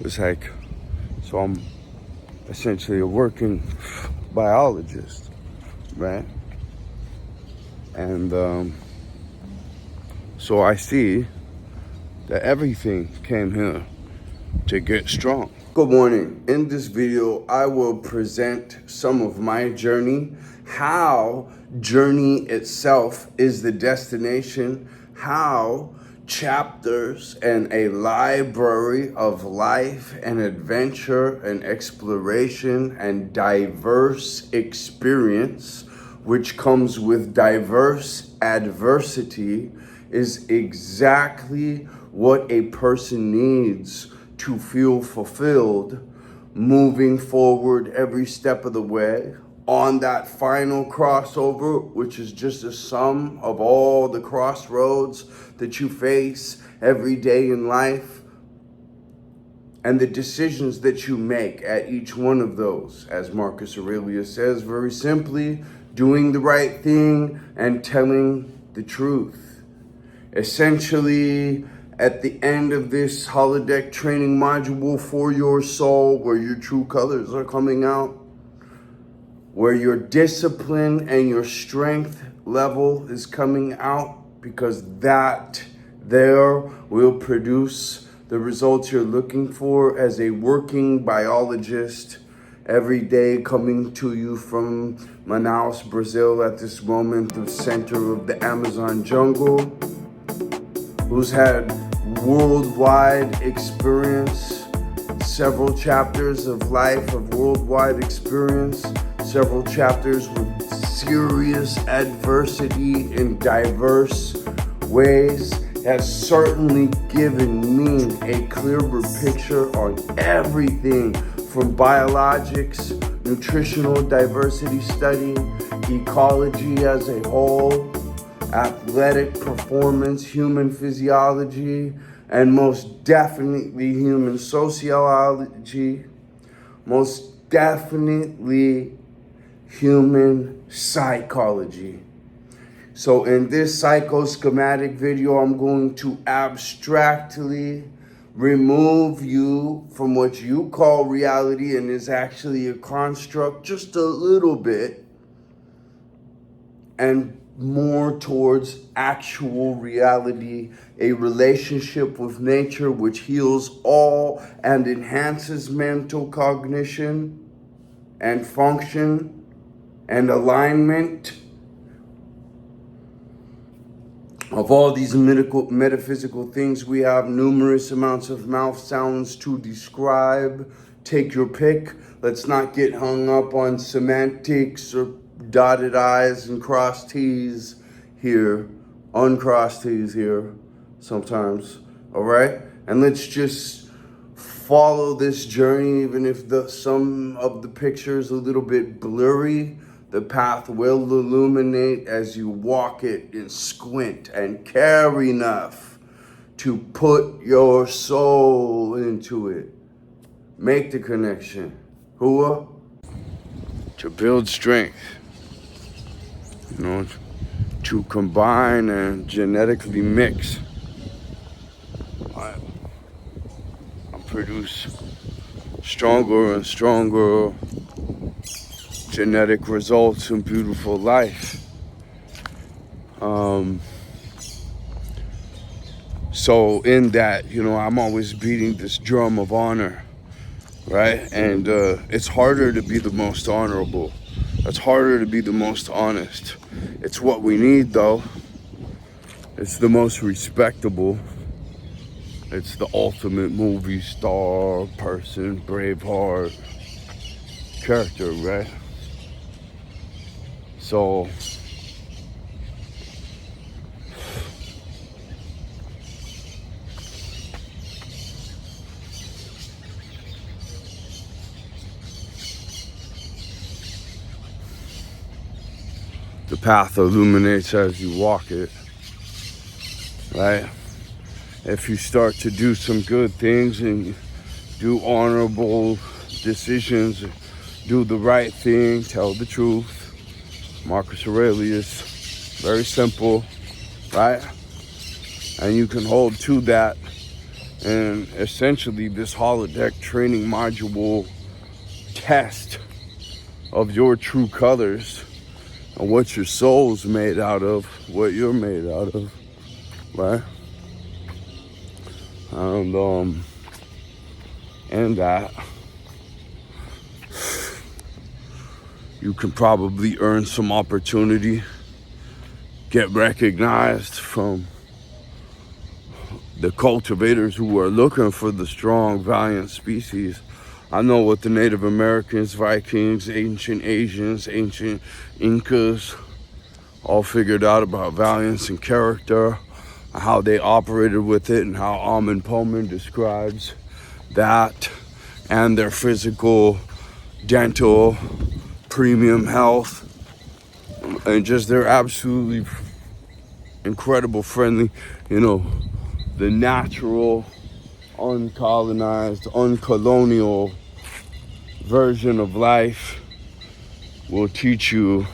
It's like, so I'm essentially a working biologist, right? And so I see that everything came here to get strong. Good morning. In this video, I will present some of my journey, how journey itself is the destination, how chapters and a library of life and adventure and exploration and diverse experience, which comes with diverse adversity, is exactly what a person needs to feel fulfilled, moving forward every step of the way on that final crossover, which is just a sum of all the crossroads that you face every day in life and the decisions that you make at each one of those. As Marcus Aurelius says very simply, doing the right thing and telling the truth. Essentially, at the end of this holodeck training module for your soul, where your true colors are coming out, where your discipline and your strength level is coming out, because that there will produce the results you're looking for as a working biologist every day, coming to you from Manaus, Brazil at this moment, the center of the Amazon jungle, who's had worldwide experience, several chapters of life of worldwide experience, several chapters with serious adversity in diverse ways, has certainly given me a clearer picture on everything from biologics, nutritional diversity study, ecology as a whole, athletic performance, human physiology, and most definitely human sociology, most definitely human psychology. So in this psychoschematic video, I'm going to abstractly remove you from what you call reality and is actually a construct just a little bit, and more towards actual reality, a relationship with nature which heals all and enhances mental cognition and function and alignment of all these metaphysical things. We have numerous amounts of mouth sounds to describe. Take your pick. Let's not get hung up on semantics or dotted I's and crossed T's here, uncrossed T's here sometimes, all right? And let's just follow this journey, even if some of the pictures a little bit blurry. The path will illuminate as you walk it and squint and care enough to put your soul into it. Make the connection. Hua? To build strength. You know, to combine and genetically mix. And produce stronger and stronger genetic results and beautiful life. So in that, you know, I'm always beating this drum of honor, right? And it's harder to be the most honorable. It's harder to be the most honest. It's what we need, though. It's the most respectable. It's the ultimate movie star, person, Braveheart character, right? So the path illuminates as you walk it, right? If you start to do some good things and do honorable decisions, do the right thing, tell the truth, Marcus Aurelius, very simple, right? And you can hold to that And essentially this holodeck training module will test of your true colors and what your soul's made out of, what you're made out of, right? And that you can probably earn some opportunity, get recognized from the cultivators who are looking for the strong, valiant species. I know what the Native Americans, Vikings, ancient Asians, ancient Incas all figured out about valiance and character, how they operated with it, and how Amun Pullman describes that, and their physical, dental, premium health, and just their absolutely incredible, friendly, the natural, uncolonized, uncolonial version of life will teach you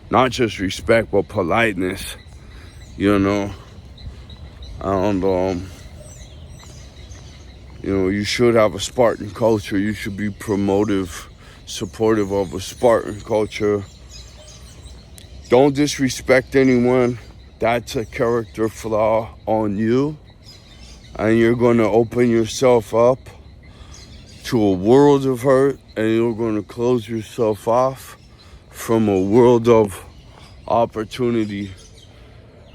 not just respect but politeness, and you should have a Spartan culture. You should be supportive of a Spartan culture. Don't disrespect anyone. That's a character flaw on you, and you're going to open yourself up to a world of hurt, and you're going to close yourself off from a world of opportunity,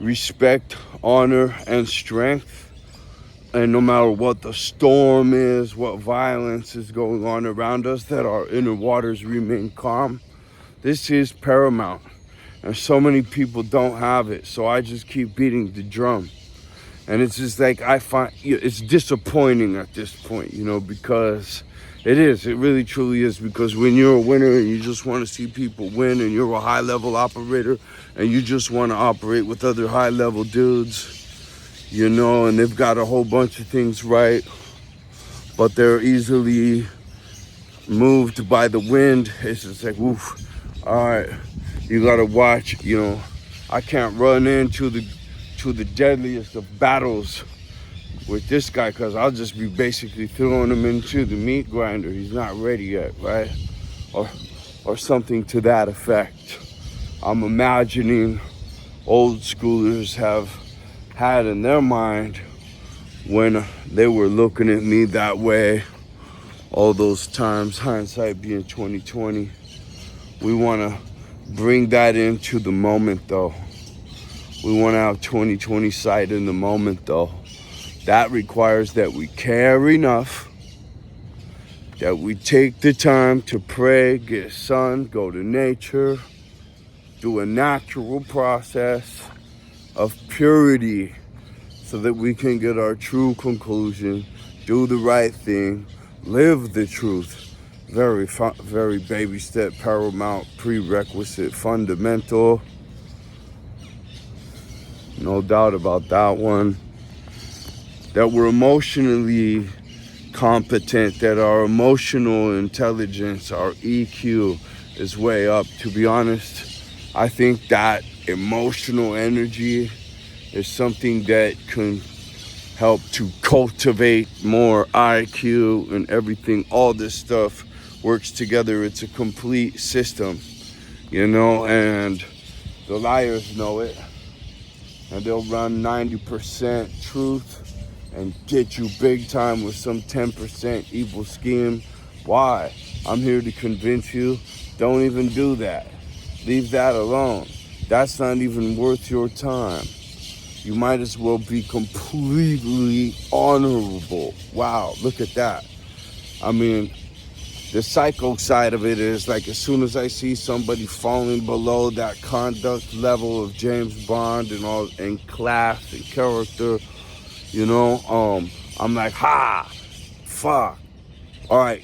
respect, honor, and strength. And no matter what the storm is, what violence is going on around us, that our inner waters remain calm. This is paramount, and so many people don't have it. So I just keep beating the drum, and it's just like, I find it's disappointing at this point, because it really truly is, because when you're a winner and you just want to see people win, and you're a high level operator and you just want to operate with other high level dudes, and they've got a whole bunch of things right, but they're easily moved by the wind. It's just like, oof, all right, you gotta watch. I can't run into the deadliest of battles with this guy, because I'll just be basically throwing him into the meat grinder. He's not ready yet, right? Or something to that effect. I'm imagining old schoolers have had in their mind when they were looking at me that way all those times, hindsight being 2020. We want to bring that into the moment, though. We want to have 2020 sight in the moment, though. That requires that we care enough, that we take the time to pray, get sun, go to nature, do a natural process of purity, so that we can get our true conclusion, do the right thing, live the truth. Very baby step, paramount, prerequisite, fundamental. No doubt about that one. That we're emotionally competent, that our emotional intelligence, our EQ is way up. To be honest, I think that emotional energy is something that can help to cultivate more IQ and everything. All this stuff works together. It's a complete system, and the liars know it. And they'll run 90% truth and get you big time with some 10% evil scheme. Why? I'm here to convince you, don't even do that. Leave that alone. That's not even worth your time. You might as well be completely honorable. Wow, look at that. I mean, the psycho side of it is like, as soon as I see somebody falling below that conduct level of James Bond and class and character, I'm like, ha, fuck. All right,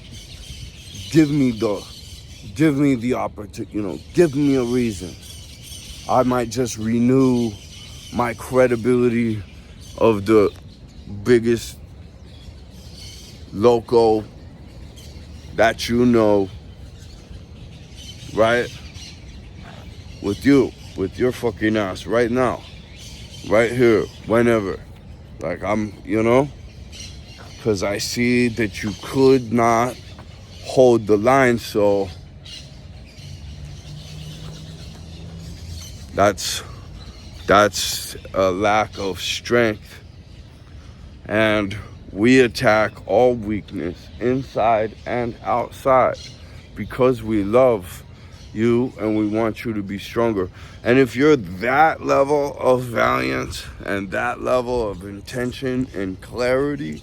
give me the opportunity, give me a reason. I might just renew my credibility of the biggest loco that right? With your fucking ass right now, right here, whenever. Like, I'm, because I see that you could not hold the line. So that's a lack of strength. And we attack all weakness inside and outside because we love you and we want you to be stronger. And if you're that level of valiance and that level of intention and clarity,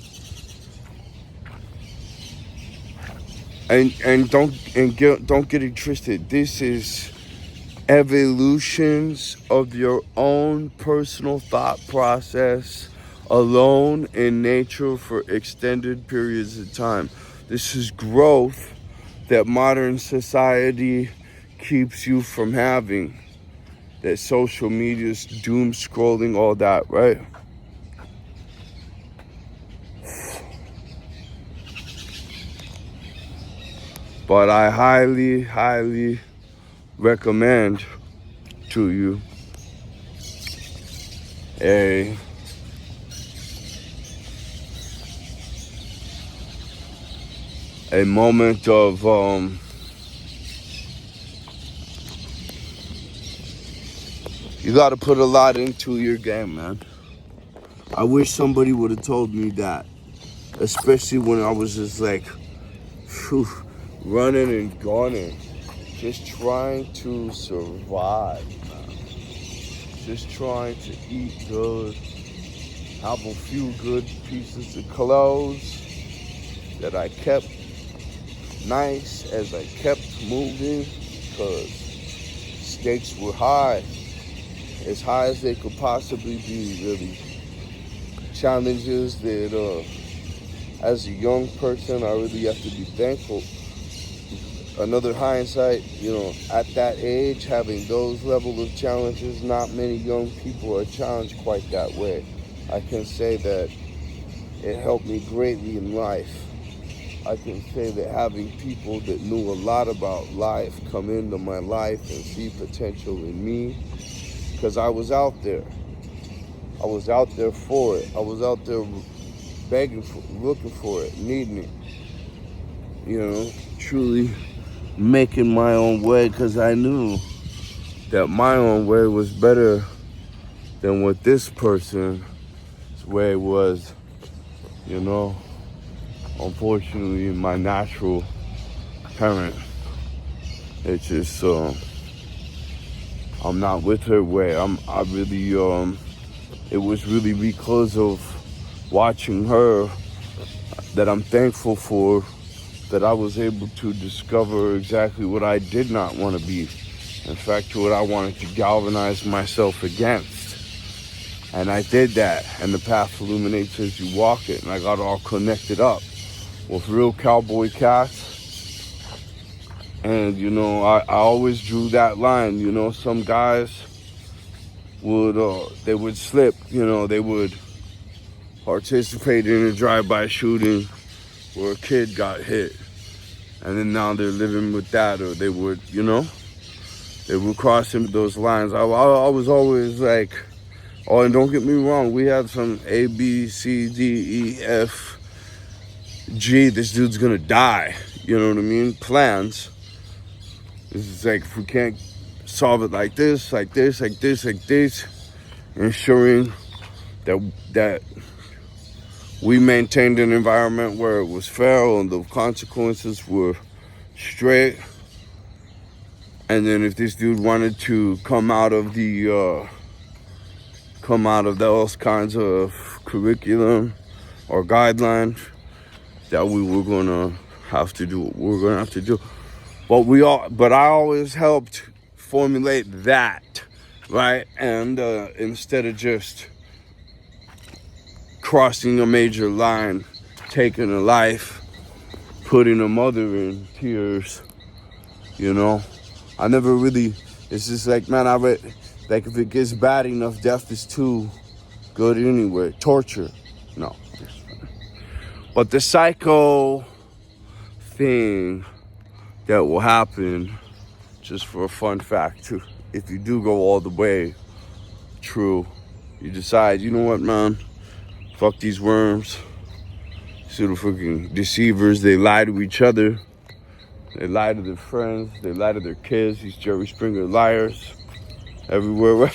and don't get it twisted, this is evolutions of your own personal thought process alone in nature for extended periods of time. This is growth that modern society keeps you from having, that social media's doom scrolling, all that, right? But I highly recommend to you a moment of you got to put a lot into your game, man. I wish somebody would have told me that, especially when I was just like running and gunning, just trying to survive, man. Just trying to eat good, have a few good pieces of clothes that I kept nice as I kept moving, because stakes were high, as high as they could possibly be, really. Challenges that as a young person I really have to be thankful. Another hindsight, at that age, having those level of challenges, not many young people are challenged quite that way. I can say that it helped me greatly in life. I can say that having people that knew a lot about life come into my life and see potential in me, because I was out there. I was out there for it. I was out there begging for, looking for it, needing it. Truly making my own way, because I knew that my own way was better than what this person's way was. Unfortunately, my natural parent, it's just I'm not with her way. It was really because of watching her that I'm thankful for, that I was able to discover exactly what I did not want to be. In fact, what I wanted to galvanize myself against. And I did that, and the path illuminates as you walk it, and I got all connected up with real cowboy cats. And I always drew that line. Some guys would slip, they would participate in a drive-by shooting where a kid got hit, and then now they're living with that, or they would cross into those lines. I was always like, oh, and don't get me wrong, we had some A, B, C, D, E, F, G, this dude's gonna die, you know what I mean, plans. It's like, if we can't solve it like this, ensuring that we maintained an environment where it was fair and the consequences were straight. And then if this dude wanted to come out of those kinds of curriculum or guidelines, that we were gonna have to do what we were gonna have to do. But I always helped formulate that, right? And instead of just crossing a major line, taking a life, putting a mother in tears, I never really, it's just like, man, like, if it gets bad enough, death is too good anyway. Torture, no. But the psycho thing that will happen, just for a fun fact too, if you do go all the way true, you decide, you know what, man, fuck these worms, These little freaking deceivers, they lie to each other. They lie to their friends. They lie to their kids. These Jerry Springer liars everywhere.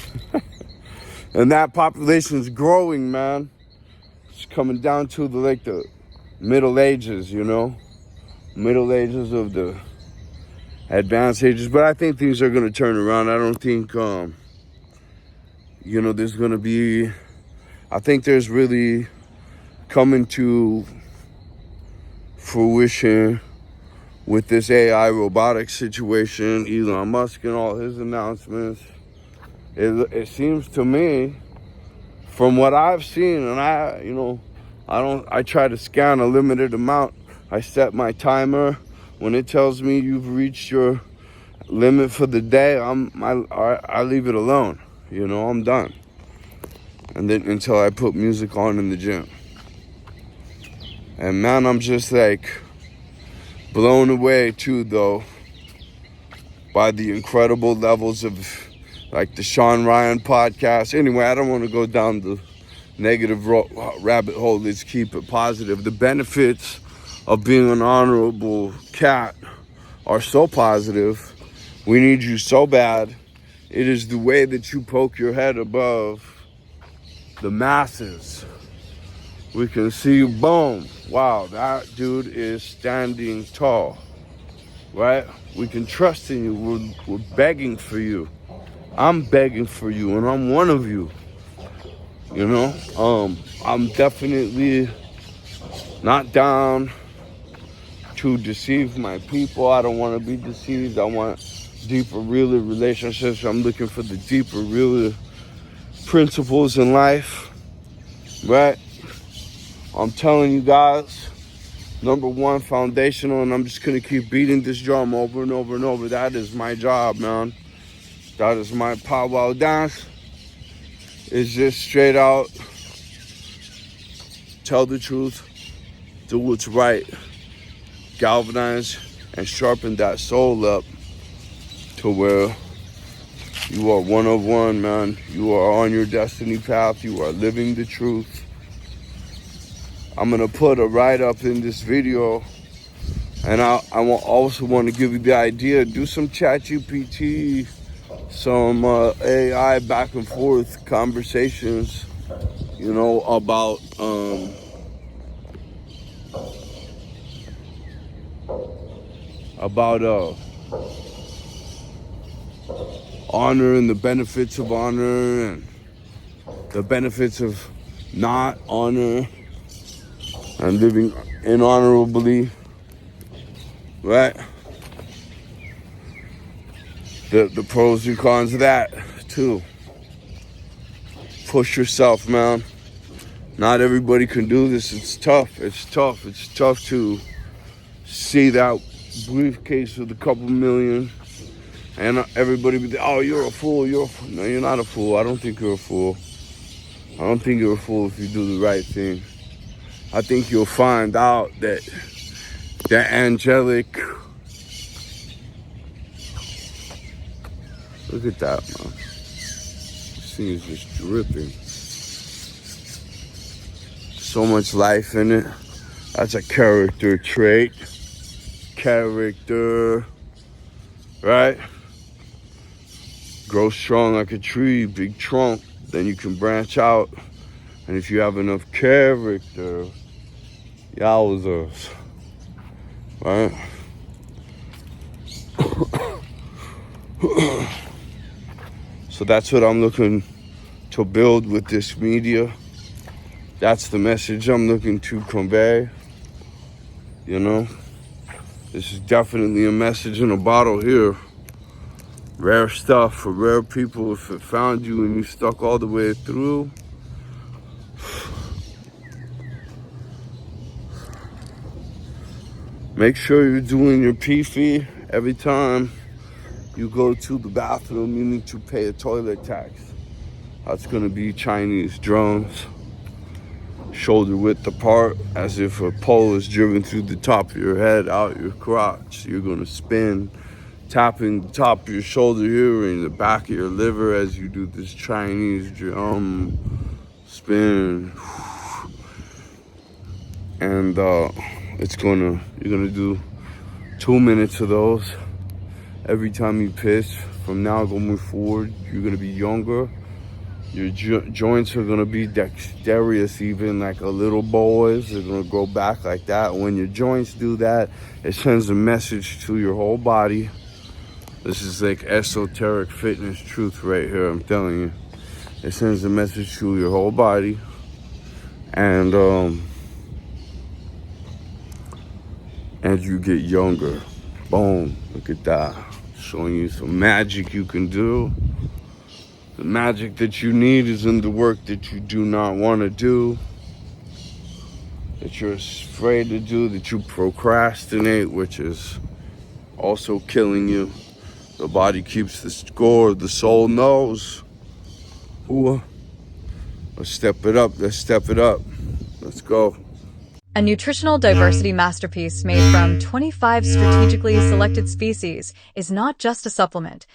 And that population is growing, man. It's coming down to the Middle Ages, you know? Middle Ages of the advanced ages. But I think things are going to turn around. I don't think, there's going to be... I think there's really coming to fruition with this AI robotics situation, Elon Musk and all his announcements. It seems to me, from what I've seen, and I try to scan a limited amount. I set my timer. When it tells me you've reached your limit for the day, I leave it alone. I'm done. And then until I put music on in the gym. And man, I'm just blown away too, though, by the incredible levels of the Sean Ryan podcast. Anyway, I don't want to go down the negative rabbit hole. Let's keep it positive. The benefits of being an honorable cat are so positive. We need you so bad. It is the way that you poke your head above the masses. We can see you, boom. Wow, that dude is standing tall, right? We can trust in you. We're begging for you. I'm begging for you, and I'm one of you. I'm definitely not down to deceive my people. I don't want to be deceived. I want deeper, realer relationships. I'm looking for the deeper, realer principles in life, right? I'm telling you guys, number one, foundational, and I'm just going to keep beating this drum over and over and over. That is my job, man. That is my powwow dance. It's just straight out, tell the truth, do what's right, galvanize and sharpen that soul up to where you are one of one, man. You are on your destiny path. You are living the truth. I'm going to put a write-up in this video, and I also want to give you the idea. Do some ChatGPT, some AI back and forth conversations, about honor and the benefits of honor and the benefits of not honor and living inhonorably, right? The pros and cons of that too. Push yourself, man. Not everybody can do this. It's tough. It's tough to see that briefcase with a couple million and everybody be like, oh, you're a fool. No, you're not a fool. I don't think you're a fool. I don't think you're a fool if you do the right thing. I think you'll find out that the angelic... Look at that, man. This thing is just dripping. So much life in it. That's a character trait. Character, right? Grow strong like a tree, big trunk. Then you can branch out. And if you have enough character, yowzers, right? So that's what I'm looking to build with this media. That's the message I'm looking to convey. This is definitely a message in a bottle here. Rare stuff for rare people. If it found you and you stuck all the way through, make sure you're doing your pee-fee every time you go to the bathroom. You need to pay a toilet tax. That's gonna be Chinese drones, shoulder width apart, as if a pole is driven through the top of your head, out your crotch. You're gonna spin, tapping the top of your shoulder here in the back of your liver as you do this Chinese drum spin. and you're gonna do 2 minutes of those every time you piss. From now going forward, you're gonna be younger. Your joints are gonna be dexterous, even like a little boy's. They're gonna go back like that. When your joints do that, it sends a message to your whole body. This is like esoteric fitness truth right here, I'm telling you. It sends a message to your whole body. And as you get younger, boom, look at that. Showing you some magic you can do. The magic that you need is in the work that you do not want to do, that you're afraid to do, that you procrastinate, which is also killing you. The body keeps the score, the soul knows. Ooh, let's step it up, let's step it up. Let's go. A nutritional diversity masterpiece made from 25 strategically selected species is not just a supplement.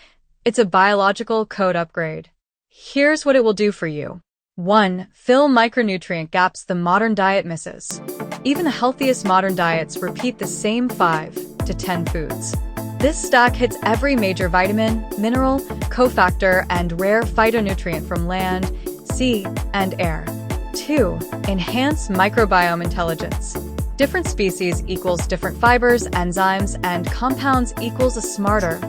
It's a biological code upgrade. Here's what it will do for you. 1. Fill micronutrient gaps the modern diet misses. Even the healthiest modern diets repeat the same 5 to 10 foods. This stack hits every major vitamin, mineral, cofactor, and rare phytonutrient from land, sea, and air. 2. Enhance microbiome intelligence. Different species equals different fibers, enzymes, and compounds equals a smarter,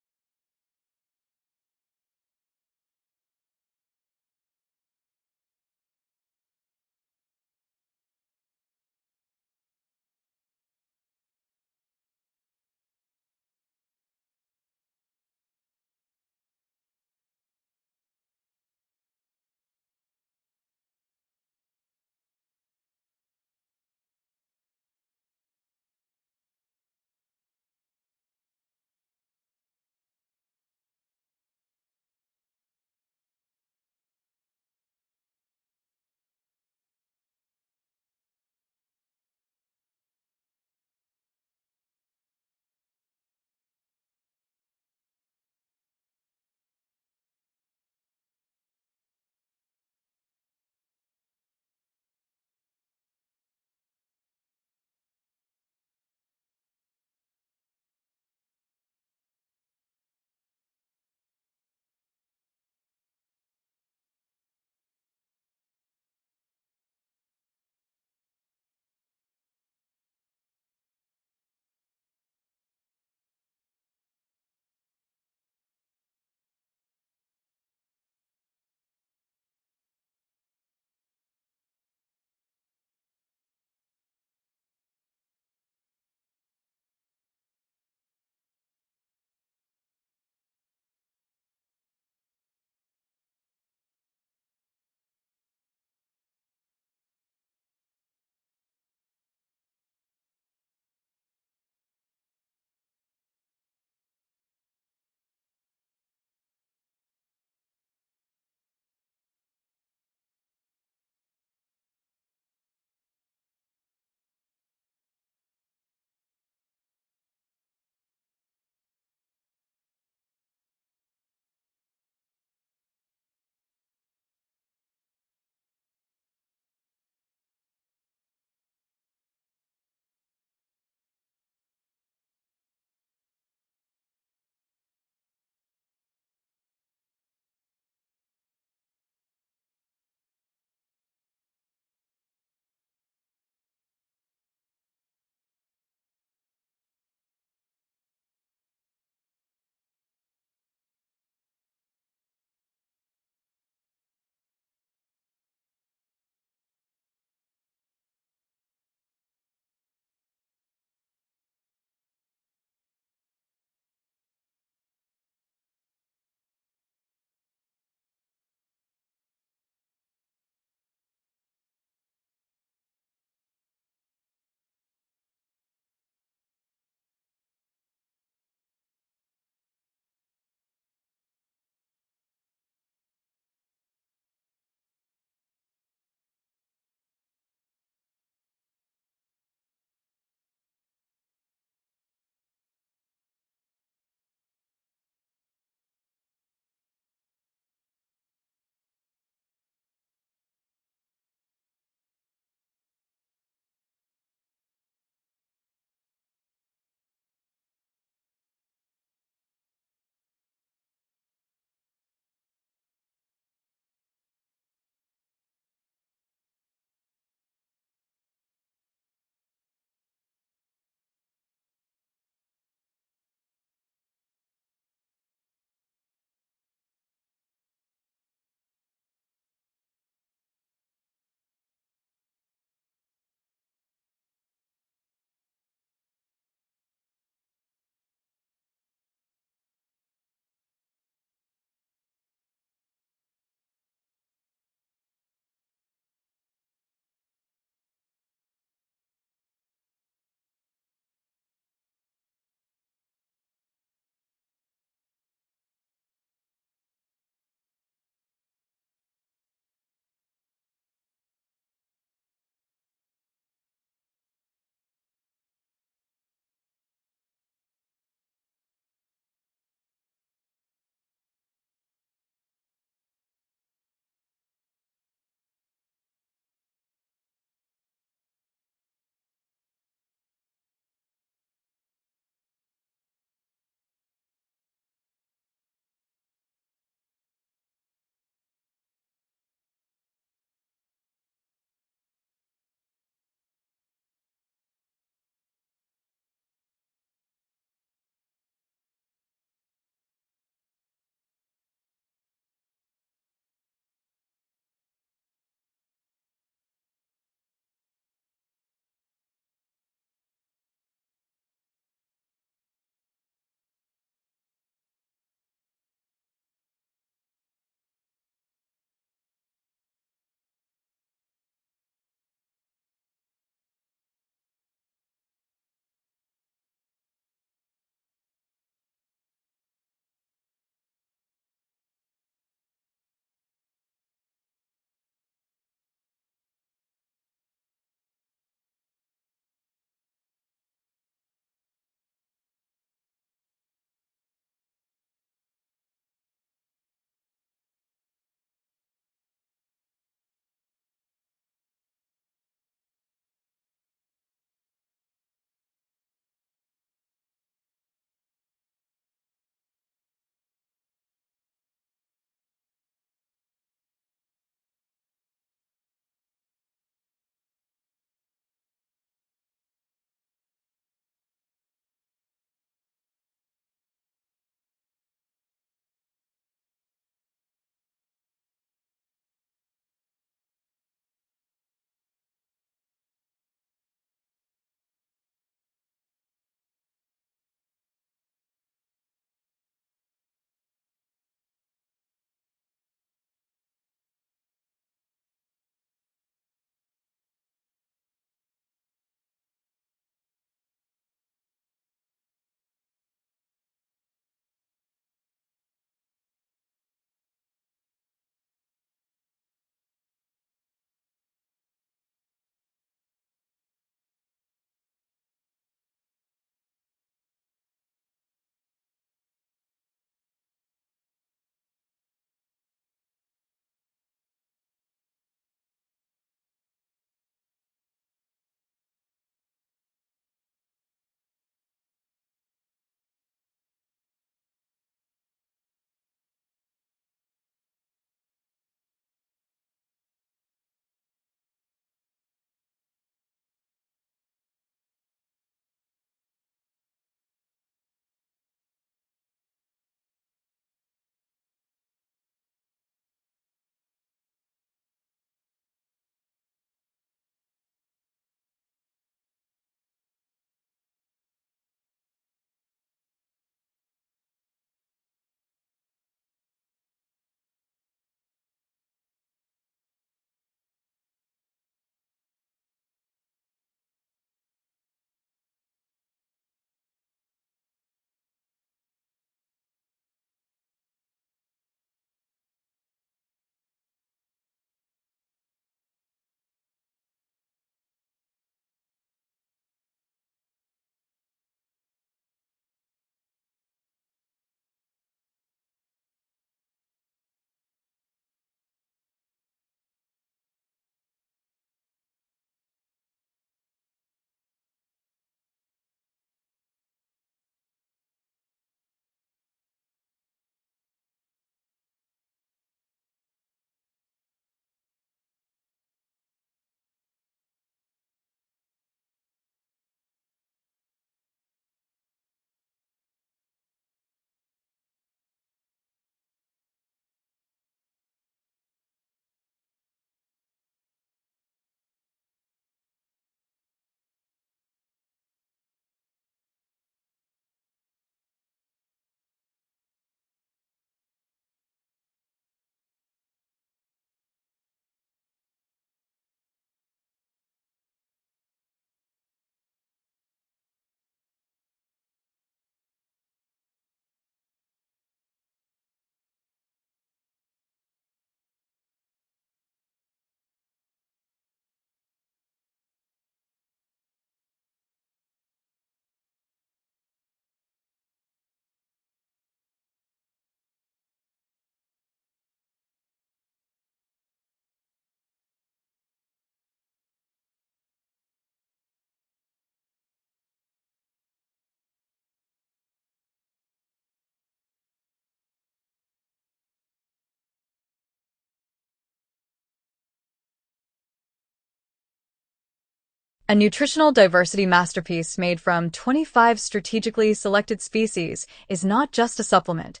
A nutritional diversity masterpiece made from 25 strategically selected species is not just a supplement.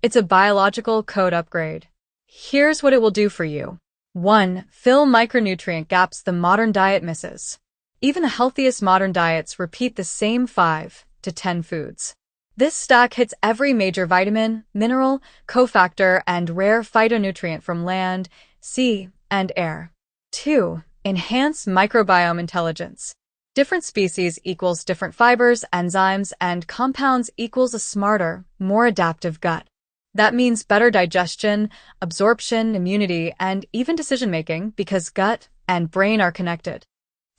It's a biological code upgrade. Here's what it will do for you. 1. Fill micronutrient gaps the modern diet misses. Even the healthiest modern diets repeat the same 5 to 10 foods. This stack hits every major vitamin, mineral, cofactor, and rare phytonutrient from land, sea, and air. 2. Enhance microbiome intelligence. Different species equals different fibers, enzymes, and compounds equals a smarter, more adaptive gut. That means better digestion, absorption, immunity, and even decision-making because gut and brain are connected.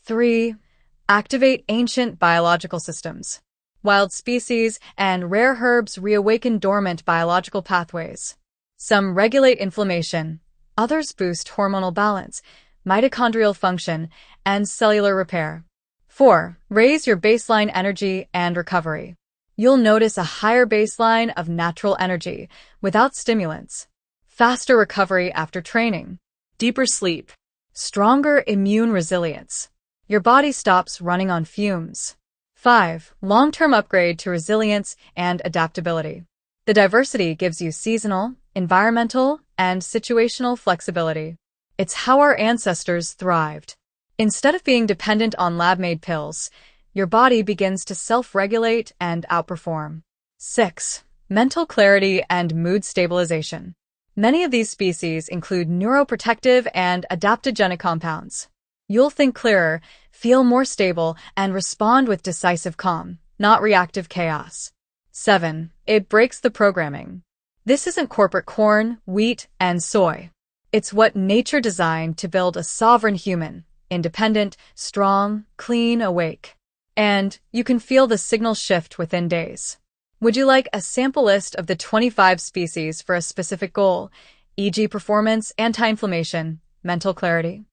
3. Activate ancient biological systems. Wild species and rare herbs reawaken dormant biological pathways. Some regulate inflammation, others boost hormonal balance, mitochondrial function, and cellular repair. 4. Raise your baseline energy and recovery. You'll notice a higher baseline of natural energy without stimulants, faster recovery after training, deeper sleep, stronger immune resilience. Your body stops running on fumes. 5. Long-term upgrade to resilience and adaptability. The diversity gives you seasonal, environmental, and situational flexibility. It's how our ancestors thrived. Instead of being dependent on lab-made pills, your body begins to self-regulate and outperform. 6. Mental clarity and mood stabilization. Many of these species include neuroprotective and adaptogenic compounds. You'll think clearer, feel more stable, and respond with decisive calm, not reactive chaos. 7. It breaks the programming. This isn't corporate corn, wheat, and soy. It's what nature designed to build a sovereign human, independent, strong, clean, awake. And you can feel the signal shift within days. Would you like a sample list of the 25 species for a specific goal, e.g. performance, anti-inflammation, mental clarity?